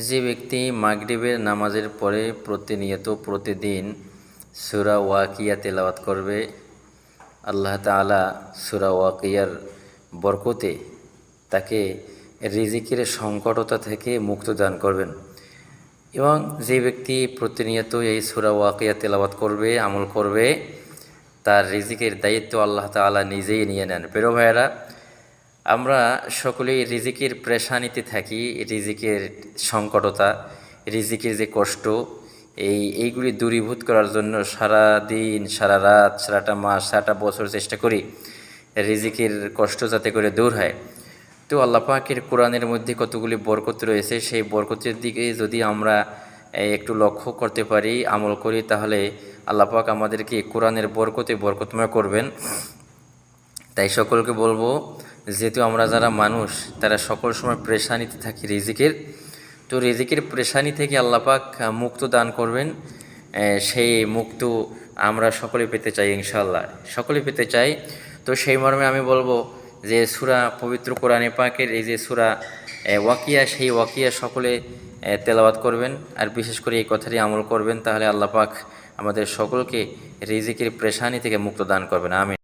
যে ব্যক্তি মাগরিবের নামাজের পরে প্রতিদিন সূরা ওয়াকিয়া তেলাওয়াত করবে, আল্লাহ তাআলা সূরা ওয়াকিয়ার বরকতে তাকে রিজিকের সংকটতা থেকে মুক্ত দান করবেন। এবং যে ব্যক্তি প্রতিনিয়ত এই সূরা ওয়াকিয়া তেলাওয়াত করবে, আমল করবে, তার রিজিকের দায়িত্ব আল্লাহ তাআলা নিজেই নিয়ে নেন। প্রিয় ভাইয়েরা, আমরা সকলেই রিজিকের প্রেশানিতে থাকি। রিজিকের সংকটতা, রিজিকের যে কষ্ট, এইগুলি দূরীভূত করার জন্য সারা দিন, সারা রাত, সারাটা মাস, সারাটা বছর চেষ্টা করি রিজিকের কষ্ট যাতে করে দূর হয়। তো আল্লাহ পাকের কোরআনের মধ্যে কতগুলি বরকত রয়েছে, সেই বরকতের দিকে যদি আমরা একটু লক্ষ্য করতে পারি, আমল করি, তাহলে আল্লাহ পাক আমাদেরকে কোরআনের বরকতময় করবেন। তাই সকলকে বলবো, যেহেতু আমরা যারা মানুষ তারা সকল সময় প্রেশানিতে থাকি রিজিকের, তো রিজিকের প্রেশানি থেকে আল্লাহ পাক মুক্ত দান করবেন। সেই মুক্ত আমরা সকলে পেতে চাই, ইনশাআল্লাহ সকলে পেতে চাই। তো সেই মর্মে আমি বলবো যে সূরা পবিত্র কোরআনে পাকের এই যে সূরা ওয়াকিয়া, সেই ওয়াকিয়া সকলে তেলাওয়াত করবেন, আর বিশেষ করে এই কথাটি আমল করবেন, তাহলে আল্লাহ পাক আমাদের সকলকে রিজিকের প্রেশানি থেকে মুক্ত দান করবেন। আমিন।